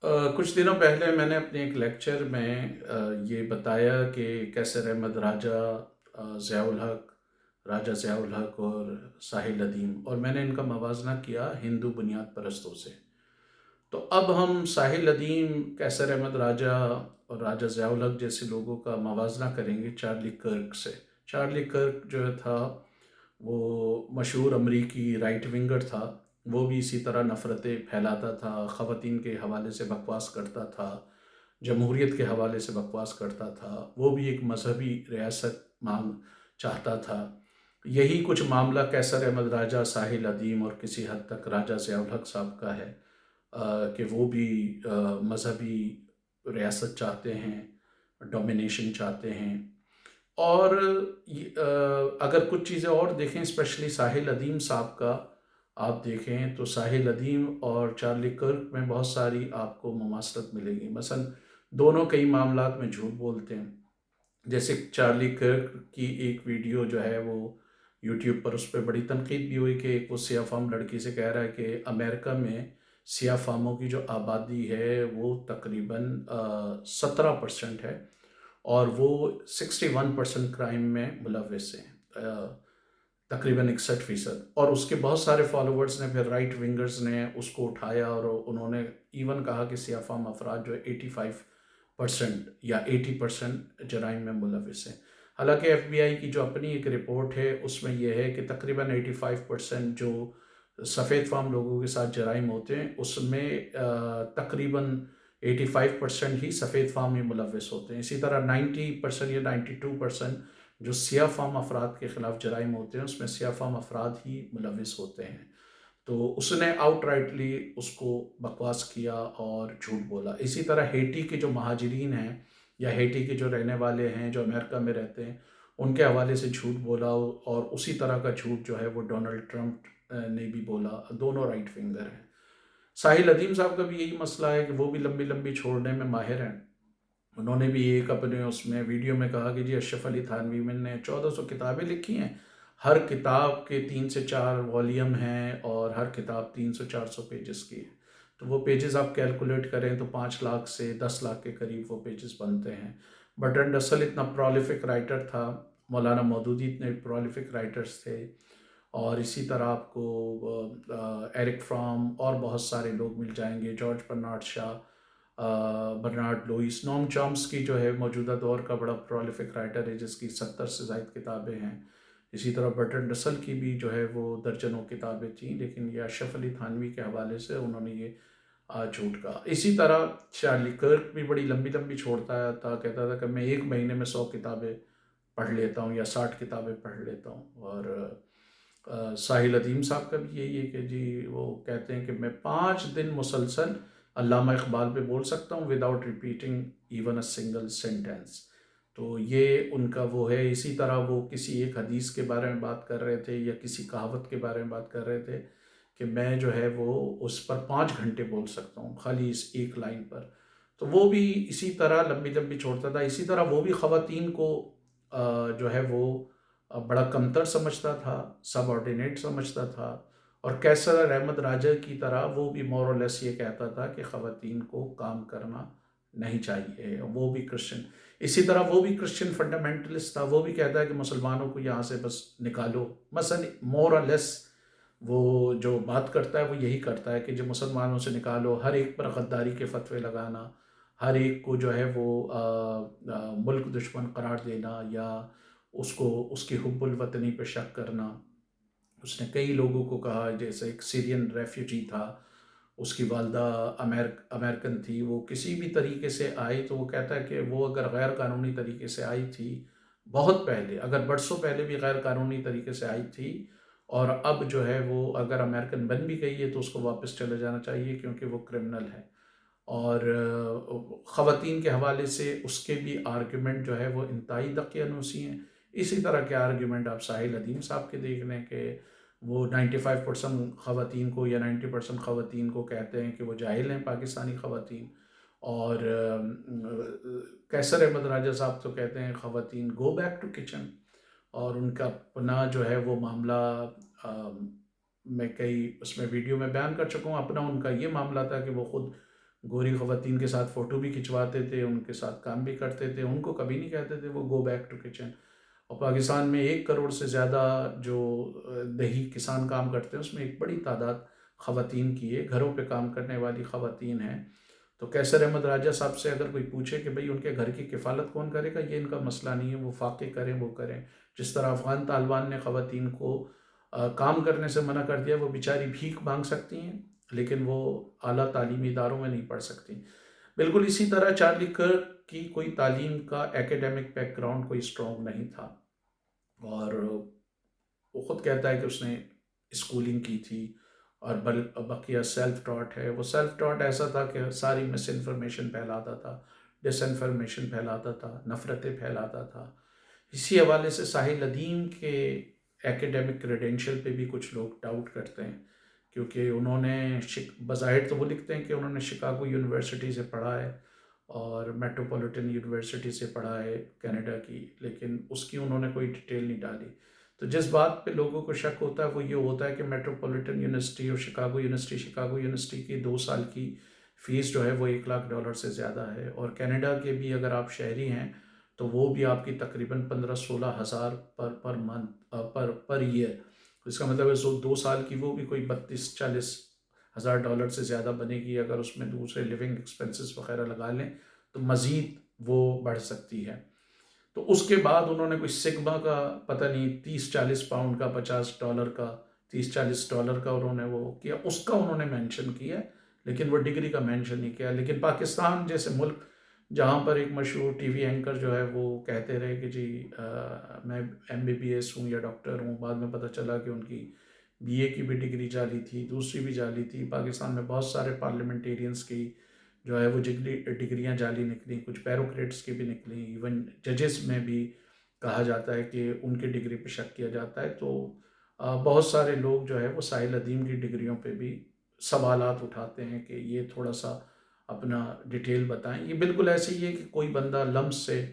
کچھ دنوں پہلے میں نے اپنے ایک لیکچر میں یہ بتایا کہ کیسر احمد ضیاء الحق ضیاء الحق اور ساحل ندیم، اور میں نے ان کا موازنہ کیا ہندو بنیاد پرستوں سے۔ تو اب ہم ساحل ندیم، کیسر احمد اور ضیاء الحق جیسے لوگوں کا موازنہ کریں گے چارلی کرک سے۔ چارلی کرک جو تھا وہ مشہور امریکی رائٹ ونگر تھا۔ وہ بھی اسی طرح نفرتیں پھیلاتا تھا، خواتین کے حوالے سے بکواس کرتا تھا، جمہوریت کے حوالے سے بکواس کرتا تھا۔ وہ بھی ایک مذہبی ریاست مانگ چاہتا تھا۔ یہی کچھ معاملہ کیسر احمد ساحل ندیم اور کسی حد تک ضیاء الحق صاحب کا ہے، کہ وہ بھی مذہبی ریاست چاہتے ہیں، ڈومینیشن چاہتے ہیں۔ اور اگر کچھ چیزیں اور دیکھیں، اسپیشلی ساحل ندیم صاحب کا آپ دیکھیں تو ساحل ندیم اور چارلی کرک میں بہت ساری آپ کو مماثلت ملے گی۔ مثلا دونوں کئی معاملات میں جھوٹ بولتے ہیں۔ جیسے چارلی کرک کی ایک ویڈیو جو ہے وہ یوٹیوب پر، اس پہ بڑی تنقید بھی ہوئی کہ ایک وہ سیاہ فام لڑکی سے کہہ رہا ہے کہ امریکہ میں سیاہ فاموں کی جو آبادی ہے وہ تقریباً 17% ہے، اور وہ 61% کرائم میں ملوث ہیں، تقریباً 61%۔ اور اس کے بہت سارے فالوورز نے پھر رائٹ ونگرز نے اس کو اٹھایا، اور انہوں نے ایون کہا کہ سیاہ فام افراد جو 85% یا 80% جرائم میں ملوث ہیں۔ حالانکہ ایف بی آئی کی جو اپنی ایک رپورٹ ہے اس میں یہ ہے کہ تقریباً 85% جو سفید فام لوگوں کے ساتھ جرائم ہوتے ہیں اس میں تقریباً 85% ہی سفید فام ہی ملوث ہوتے ہیں۔ اسی طرح 90% یا 92% جو سیاہ فام افراد کے خلاف جرائم ہوتے ہیں اس میں سیاہ فام افراد ہی ملوث ہوتے ہیں۔ تو اس نے آؤٹ رائٹلی اس کو بکواس کیا اور جھوٹ بولا۔ اسی طرح ہیٹی کے جو مہاجرین ہیں یا ہیٹی کے جو رہنے والے ہیں جو امریکہ میں رہتے ہیں، ان کے حوالے سے جھوٹ بولا، اور اسی طرح کا جھوٹ جو ہے وہ ڈونلڈ ٹرمپ نے بھی بولا۔ دونوں رائٹ فنگر ہیں۔ ساحل ندیم صاحب کا بھی یہی مسئلہ ہے کہ وہ بھی لمبی لمبی چھوڑنے میں ماہر ہیں۔ انہوں نے بھی ایک اپنے اس میں ویڈیو میں کہا کہ جی اشرف علی تھانوی نے 1400 کتابیں لکھی ہیں، ہر کتاب کے 3 سے 4 والیوم ہیں، اور ہر کتاب 300 400 پیجز کی ہے۔ تو وہ پیجز آپ کیلکولیٹ کریں تو 5 لاکھ سے 10 لاکھ کے قریب وہ پیجز بنتے ہیں۔ برٹرنڈ رسل اتنا پرولیفک رائٹر تھا، مولانا مودودی اتنے پرولیفک رائٹرز تھے، اور اسی طرح آپ کو ایرک فرام اور بہت سارے لوگ مل جائیں گے، جارج برنارڈ شاہ، برنارڈ لوئس، نوم چامسکی جو ہے موجودہ دور کا بڑا پرولیفک رائٹر ہے جس کی 70 سے زائد کتابیں ہیں۔ اسی طرح برٹرنڈ رسل کی بھی جو ہے وہ درجنوں کتابیں تھیں، لیکن یہ اشرف علی تھانوی کے حوالے سے انہوں نے یہ جھوٹ کہا۔ اسی طرح چارلی کرک بھی بڑی لمبی لمبی چھوڑتا تھا، کہتا تھا کہ میں ایک مہینے میں 100 کتابیں پڑھ لیتا ہوں یا 60 کتابیں پڑھ لیتا ہوں۔ اور ساحل ندیم صاحب کا بھی یہی ہے کہ جی وہ کہتے ہیں کہ میں 5 دن مسلسل علامہ اقبال پہ بول سکتا ہوں without repeating even a single sentence. تو یہ ان کا وہ ہے۔ اسی طرح وہ کسی ایک حدیث کے بارے میں بات کر رہے تھے یا کسی کہاوت کے بارے میں بات کر رہے تھے کہ میں جو ہے وہ اس پر 5 گھنٹے بول سکتا ہوں خالی اس ایک لائن پر۔ تو وہ بھی اسی طرح لمبی لمبی چھوڑتا تھا۔ اسی طرح وہ بھی خواتین کو جو ہے وہ بڑا کمتر سمجھتا تھا، سب آرڈینیٹ سمجھتا تھا، اور کیسر احمد کی طرح وہ بھی مور اور لیس یہ کہتا تھا کہ خواتین کو کام کرنا نہیں چاہیے۔ وہ بھی کرسچن، اسی طرح وہ بھی کرسچن فنڈامنٹلسٹ تھا، وہ بھی کہتا ہے کہ مسلمانوں کو یہاں سے بس نکالو۔ مثلا مور اور لیس وہ جو بات کرتا ہے وہ یہی کرتا ہے کہ جو مسلمانوں سے نکالو، ہر ایک پر غداری کے فتوے لگانا، ہر ایک کو جو ہے وہ ملک دشمن قرار دینا، یا اس کو اس کی حب الوطنی پہ شک کرنا۔ اس نے کئی لوگوں کو کہا، جیسے ایک سیرین ریفیوجی تھا، اس کی والدہ امریکن تھی، وہ کسی بھی طریقے سے آئی تو وہ کہتا ہے کہ وہ اگر غیر قانونی طریقے سے آئی تھی بہت پہلے، اگر برسوں پہلے بھی غیر قانونی طریقے سے آئی تھی، اور اب جو ہے وہ اگر امریکن بن بھی گئی ہے تو اس کو واپس چلے جانا چاہیے کیونکہ وہ کرمنل ہے۔ اور خواتین کے حوالے سے اس کے بھی آرگیومنٹ جو ہے وہ انتہائی دقیانوسی ہیں۔ اسی طرح کے آرگیومنٹ آپ ساحل ندیم صاحب کے دیکھ لیں کہ وہ 95% خواتین کو یا 90% خواتین کو کہتے ہیں کہ وہ جاہل ہیں، پاکستانی خواتین۔ اور کیسر احمد صاحب تو کہتے ہیں خواتین گو بیک ٹو کچن، اور ان کا اپنا جو ہے وہ معاملہ میں کئی اس میں ویڈیو میں بیان کر چکا ہوں۔ اپنا ان کا یہ معاملہ تھا کہ وہ خود گوری خواتین کے ساتھ فوٹو بھی کھنچواتے تھے، ان کے ساتھ کام بھی کرتے تھے، ان کو کبھی نہیں کہتے تھے وہ گو بیک ٹو کچن۔ اور پاکستان میں 1 کروڑ سے زیادہ جو دیہی کسان کام کرتے ہیں، اس میں ایک بڑی تعداد خواتین کی ہے، گھروں پہ کام کرنے والی خواتین ہیں۔ تو کیسر احمد راجہ صاحب سے اگر کوئی پوچھے کہ بھئی ان کے گھر کی کفالت کون کرے گا، یہ ان کا مسئلہ نہیں ہے، وہ فاقے کریں وہ کریں۔ جس طرح افغان طالبان نے خواتین کو کام کرنے سے منع کر دیا، وہ بیچاری بھیک مانگ سکتی ہیں لیکن وہ اعلیٰ تعلیمی اداروں میں نہیں پڑھ سکتی۔ بالکل اسی طرح چارلی کرک کی کوئی تعلیم کا ایکیڈیمک بیک گراؤنڈ کوئی اسٹرانگ نہیں تھا، اور وہ خود کہتا ہے کہ اس نے اسکولنگ کی تھی اور بقیہ سیلف ٹاٹ ہے۔ وہ سیلف ٹاٹ ایسا تھا کہ ساری مس انفارمیشن پھیلاتا تھا، ڈس انفارمیشن پھیلاتا تھا، نفرتیں پھیلاتا تھا۔ اسی حوالے سے ساحل ندیم کے ایکیڈیمک کریڈینشیل پہ بھی کچھ لوگ ڈاؤٹ کرتے ہیں، کیونکہ انہوں نے بظاہر تو وہ لکھتے ہیں کہ انہوں نے شکاگو یونیورسٹی سے پڑھا ہے اور میٹروپولیٹن یونیورسٹی سے پڑھا ہے کینیڈا کی، لیکن اس کی انہوں نے کوئی ڈیٹیل نہیں ڈالی۔ تو جس بات پہ لوگوں کو شک ہوتا ہے وہ یہ ہوتا ہے کہ میٹروپولیٹن یونیورسٹی اور شکاگو یونیورسٹی کی 2 سال کی فیس جو ہے وہ $1 لاکھ سے زیادہ ہے، اور کینیڈا کے بھی اگر آپ شہری ہیں تو وہ بھی آپ کی تقریباً 15-16 ہزار پر منتھ پر ایئر۔ اس کا مطلب ہے 2 سال کی وہ بھی کوئی 32-40 ہزار ڈالر سے زیادہ بنے گی۔ اگر اس میں دوسرے لیونگ ایکسپنسز وغیرہ لگا لیں تو مزید وہ بڑھ سکتی ہے۔ تو اس کے بعد انہوں نے کوئی سگما کا پتہ نہیں 30-40 پاؤنڈ کا، $50 کا، $30-40 کا انہوں نے وہ کیا، اس کا انہوں نے مینشن کیا، لیکن وہ ڈگری کا مینشن نہیں کیا۔ لیکن پاکستان جیسے ملک جہاں پر ایک مشہور ٹی وی اینکر جو ہے وہ کہتے رہے کہ جی میں MBBS ہوں یا ڈاکٹر ہوں، بعد میں پتہ چلا کہ ان کی BA کی بھی ڈگری جعلی تھی، دوسری بھی جعلی تھی۔ پاکستان میں بہت سارے پارلیمنٹیرینز کی جو ہے وہ ڈگریاں جعلی نکلیں، کچھ بیوروکریٹس کی بھی نکلیں، ایون ججز میں بھی کہا جاتا ہے کہ ان کی ڈگری پہ شک کیا جاتا ہے۔ تو بہت سارے لوگ جو ہے وہ ساحل ندیم کی ڈگریوں پہ بھی سوالات اٹھاتے ہیں کہ یہ تھوڑا سا اپنا ڈیٹیل بتائیں۔ یہ بالکل ایسے ہی ہے کہ کوئی بندہ لمس سے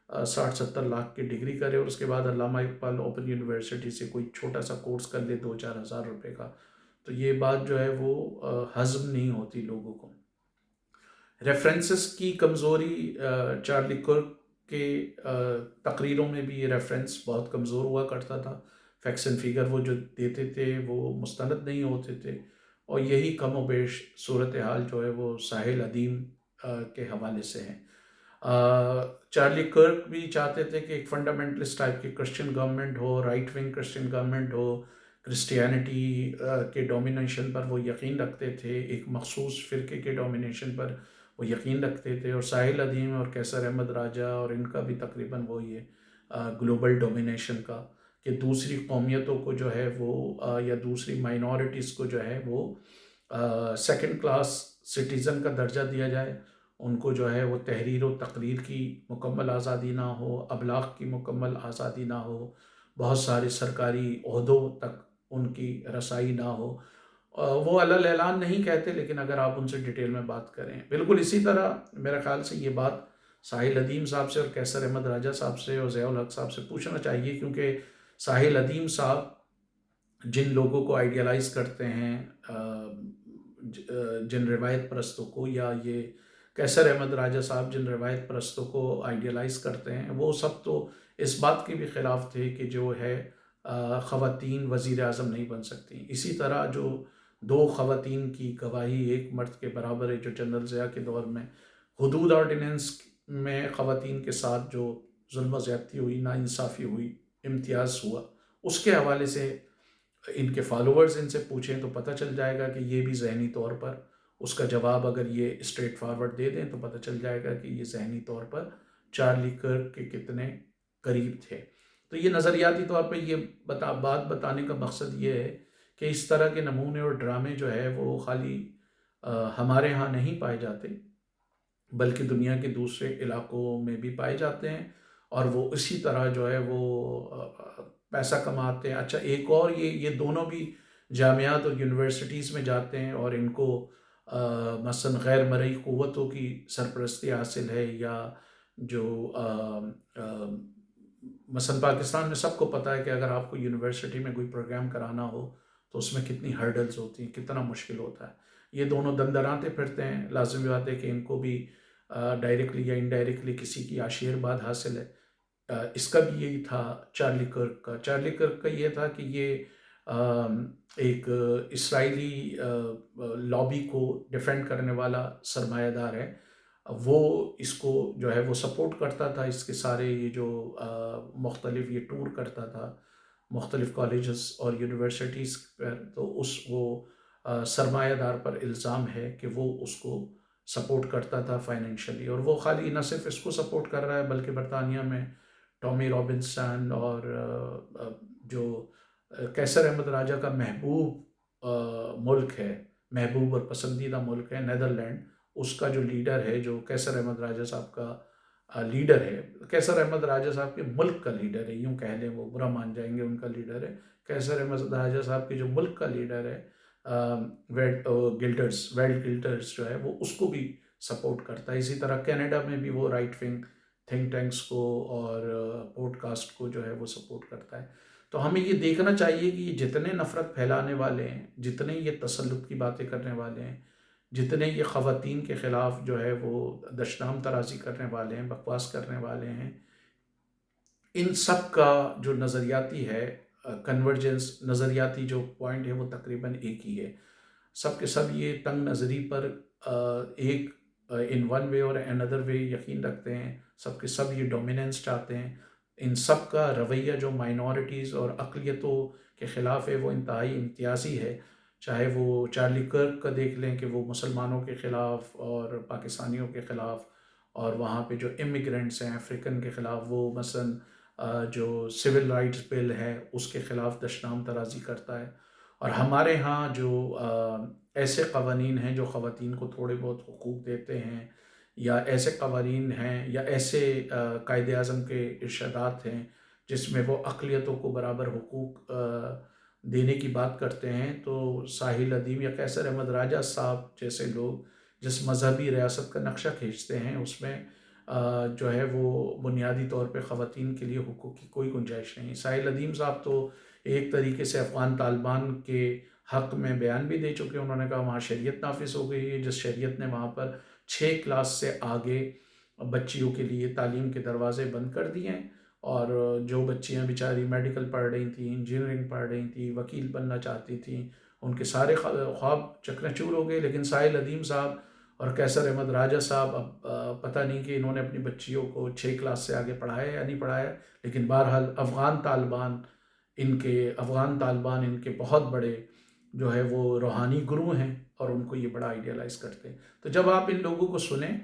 60-70 لاکھ کی ڈگری کرے اور اس کے بعد علامہ اقبال اوپن یونیورسٹی سے کوئی چھوٹا سا کورس کر لے 2-4 ہزار روپے کا، تو یہ بات جو ہے وہ ہضم نہیں ہوتی لوگوں کو۔ ریفرنسز کی کمزوری، چارلی کرک کے تقریروں میں بھی یہ ریفرنس بہت کمزور ہوا کرتا تھا، فیکٹس اینڈ فیگر وہ جو دیتے تھے وہ مستند نہیں ہوتے تھے، اور یہی کم و بیش صورتحال جو ہے وہ ساحل ندیم کے حوالے سے ہے۔ چارلی کرک بھی چاہتے تھے کہ ایک فنڈامنٹلسٹ ٹائپ کی کرسچن گورنمنٹ ہو، رائٹ ونگ کرسچن گورنمنٹ ہو، کرسچینٹی کے ڈومینیشن پر وہ یقین رکھتے تھے، ایک مخصوص فرقے کے ڈومینیشن پر وہ یقین رکھتے تھے، اور ساحل ندیم اور کیسر احمد راجہ اور ان کا بھی تقریباً وہی ہے گلوبل ڈومینیشن کا، کہ دوسری قومیتوں کو جو ہے وہ یا دوسری مائنورٹیز کو جو ہے وہ سیکنڈ کلاس سٹیزن کا درجہ دیا جائے، ان کو جو ہے وہ تحریر و تقریر کی مکمل آزادی نہ ہو، ابلاغ کی مکمل آزادی نہ ہو، بہت سارے سرکاری عہدوں تک ان کی رسائی نہ ہو۔ وہ علل اعلان نہیں کہتے، لیکن اگر آپ ان سے ڈیٹیل میں بات کریں، بالکل اسی طرح میرے خیال سے یہ بات ساحل ندیم صاحب سے اور کیسر احمد راجہ صاحب سے اور ضیاء الحق صاحب سے پوچھنا چاہیے، کیونکہ ساحل ندیم صاحب جن لوگوں کو آئیڈیالائز کرتے ہیں، جن روایت پرستوں کو، یا یہ کیسر احمد راجہ صاحب جن روایت پرستوں کو آئیڈیالائز کرتے ہیں، وہ سب تو اس بات کے بھی خلاف تھے کہ جو ہے خواتین وزیر اعظم نہیں بن سکتی۔ اسی طرح جو 2 خواتین کی گواہی ایک مرد کے برابر ہے، جو جنرل ضیاء کے دور میں حدود آرڈیننس میں خواتین کے ساتھ جو ظلم و زیادتی ہوئی، ناانصافی ہوئی، امتیاز ہوا، اس کے حوالے سے ان کے فالوورز ان سے پوچھیں تو پتہ چل جائے گا کہ یہ بھی ذہنی طور پر اس کا جواب اگر یہ اسٹریٹ فارورڈ دے دیں تو پتہ چل جائے گا کہ یہ ذہنی طور پر چارلی کرک کے کتنے قریب تھے۔ تو یہ نظریاتی طور پہ یہ بات بتانے کا مقصد یہ ہے کہ اس طرح کے نمونے اور ڈرامے جو ہے وہ خالی ہمارے ہاں نہیں پائے جاتے، بلکہ دنیا کے دوسرے علاقوں میں بھی پائے جاتے ہیں، اور وہ اسی طرح جو ہے وہ پیسہ کماتے ہیں۔ اچھا، ایک اور یہ دونوں بھی جامعات اور یونیورسٹیز میں جاتے ہیں، اور ان کو مثلا غیر مرئی قوتوں کی سرپرستی حاصل ہے، یا جو مثلا پاکستان میں سب کو پتہ ہے کہ اگر آپ کو یونیورسٹی میں کوئی پروگرام کرانا ہو تو اس میں کتنی ہرڈلز ہوتی ہیں، کتنا مشکل ہوتا ہے۔ یہ دونوں دندناتے پھرتے ہیں، لازمی بات ہے کہ ان کو بھی ڈائریکٹلی یا انڈائریکٹلی کسی کی آشیرواد حاصل ہے۔ اس کا بھی یہی تھا چارلی کرک کا۔ چارلی کرک کا یہ تھا کہ یہ ایک اسرائیلی لابی کو ڈیفینڈ کرنے والا سرمایہ دار ہے۔ وہ اس کو جو ہے وہ سپورٹ کرتا تھا، اس کے سارے یہ جو مختلف یہ ٹور کرتا تھا مختلف کالجز اور یونیورسٹیز پر، تو وہ سرمایہ دار پر الزام ہے کہ وہ اس کو سپورٹ کرتا تھا فائنینشلی، اور وہ خالی نہ صرف اس کو سپورٹ کر رہا ہے بلکہ برطانیہ میں ٹامی رابنسن اور جو قیصر احمد راجہ کا محبوب ملک ہے، محبوب اور پسندیدہ ملک ہے نیدرلینڈ، اس کا جو لیڈر ہے، جو قیصر احمد راجہ صاحب کا لیڈر ہے، قیصر احمد راجہ صاحب کے ملک کا لیڈر ہے، یوں کہہ لیں، وہ برا مان جائیں گے، ان کا لیڈر ہے قیصر احمد راجہ صاحب کے جو ملک کا لیڈر ہے ویلڈ گلٹرز جو ہے، وہ اس کو بھی سپورٹ کرتا ہے۔ اسی طرح کینیڈا میں بھی وہ رائٹ ونگ تھنک ٹینکس کو اور پوڈ کاسٹ کو جو ہے وہ سپورٹ کرتا ہے۔ تو ہمیں یہ دیکھنا چاہیے کہ یہ جتنے نفرت پھیلانے والے ہیں، جتنے یہ تسلط کی باتیں کرنے والے ہیں، جتنے یہ خواتین کے خلاف جو ہے وہ دشنام ترازی کرنے والے ہیں، بکواس کرنے والے ہیں، ان سب کا جو نظریاتی ہے کنورجنس، نظریاتی جو پوائنٹ ہے وہ تقریباً ایک ہی ہے۔ سب کے سب یہ تنگ نظری پر ایک ان ون وے اور اندر وے یقین رکھتے ہیں، سب کے سب یہ ڈومیننس چاہتے ہیں۔ ان سب کا رویہ جو مائنورٹیز اور اقلیتوں کے خلاف ہے وہ انتہائی امتیازی ہے، چاہے وہ چارلی کرک کا دیکھ لیں کہ وہ مسلمانوں کے خلاف اور پاکستانیوں کے خلاف، اور وہاں پہ جو امیگرینٹس ہیں افریقن کے خلاف، وہ مثلاً جو سول رائٹس بل ہے اس کے خلاف دشنام ترازی کرتا ہے۔ اور ہمارے ہاں جو ایسے قوانین ہیں جو خواتین کو تھوڑے بہت حقوق دیتے ہیں، یا ایسے قوانین ہیں یا ایسے قائد اعظم کے ارشادات ہیں جس میں وہ اقلیتوں کو برابر حقوق دینے کی بات کرتے ہیں، تو ساحل ادیم یا قیصر احمد راجہ صاحب جیسے لوگ جس مذہبی ریاست کا نقشہ کھینچتے ہیں اس میں جو ہے وہ بنیادی طور پہ خواتین کے لیے حقوق کی کوئی گنجائش نہیں۔ ساحل ادیم صاحب تو ایک طریقے سے افغان طالبان کے حق میں بیان بھی دے چکے، انہوں نے کہا وہاں شریعت نافذ ہو گئی ہے، جس شریعت نے وہاں پر 6 کلاس سے آگے بچیوں کے لیے تعلیم کے دروازے بند کر دیے ہیں، اور جو بچیاں بیچاری میڈیکل پڑھ رہی تھیں، انجینئرنگ پڑھ رہی تھیں، وکیل بننا چاہتی تھیں، ان کے سارے خواب چکنا چور ہو گئے۔ لیکن ساحل ادیم صاحب اور قیصر احمد راجہ صاحب اب پتہ نہیں کہ انہوں نے اپنی بچیوں کو 6 کلاس سے آگے پڑھایا یا نہیں پڑھایا، لیکن بہرحال افغان طالبان ان کے بہت بڑے جو ہے وہ روحانی گرو ہیں، اور ان کو یہ بڑا آئیڈیالائز کرتے ہیں۔ تو جب آپ ان لوگوں کو سنیں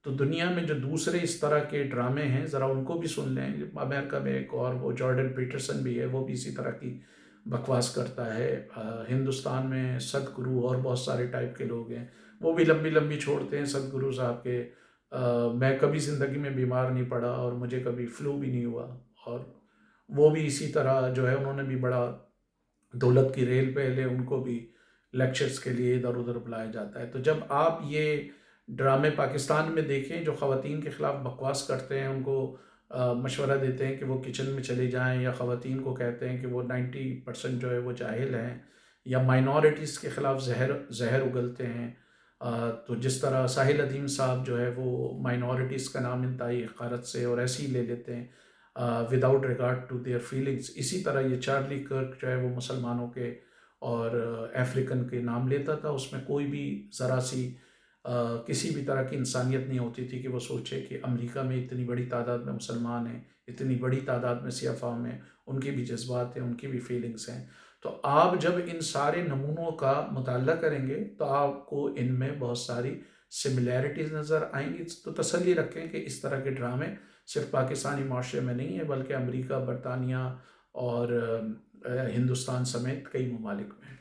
تو دنیا میں جو دوسرے اس طرح کے ڈرامے ہیں ذرا ان کو بھی سن لیں۔ امریکہ میں ایک اور وہ جارڈن پیٹرسن بھی ہے، وہ بھی اسی طرح کی بکواس کرتا ہے۔ ہندوستان میں سدگرو اور بہت سارے ٹائپ کے لوگ ہیں، وہ بھی لمبی لمبی چھوڑتے ہیں سدگرو صاحب کے میں کبھی زندگی میں بیمار نہیں پڑا اور مجھے کبھی فلو بھی نہیں ہوا، اور وہ بھی اسی طرح جو ہے انہوں نے بھی بڑا دولت کی ریل پہ لے، ان کو بھی لیکچرز کے لیے ادھر ادھر بلایا جاتا ہے۔ تو جب آپ یہ ڈرامے پاکستان میں دیکھیں جو خواتین کے خلاف بکواس کرتے ہیں، ان کو مشورہ دیتے ہیں کہ وہ کچن میں چلے جائیں، یا خواتین کو کہتے ہیں کہ وہ 90% جو ہے وہ جاہل ہیں، یا مائنورٹیز کے خلاف زہر اگلتے ہیں، تو جس طرح ساحل ادیم صاحب جو ہے وہ مائنورٹیز کا نام انتہائی حقارت سے اور ایسے ہی لے لیتے ہیں without regard to their feelings, اسی طرح یہ چارلی کرک جو ہے وہ مسلمانوں کے اور افریقن کے نام لیتا تھا، اس میں کوئی بھی ذرا سی کسی بھی طرح کی انسانیت نہیں ہوتی تھی کہ وہ سوچے کہ امریکہ میں اتنی بڑی تعداد میں مسلمان ہیں، اتنی بڑی تعداد میں سیاہ فام ہیں، ان کے بھی جذبات ہیں، ان کی بھی فیلنگس ہیں۔ تو آپ جب ان سارے نمونوں کا مطالعہ کریں گے تو آپ کو ان میں بہت ساری سملیرٹیز نظر آئیں گی۔ تو تسلی رکھیں کہ اس طرح کے ڈرامے صرف پاکستانی معاشرے میں نہیں ہیں بلکہ امریکہ، برطانیہ اور ہندوستان سمیت کئی ممالک میں ہیں۔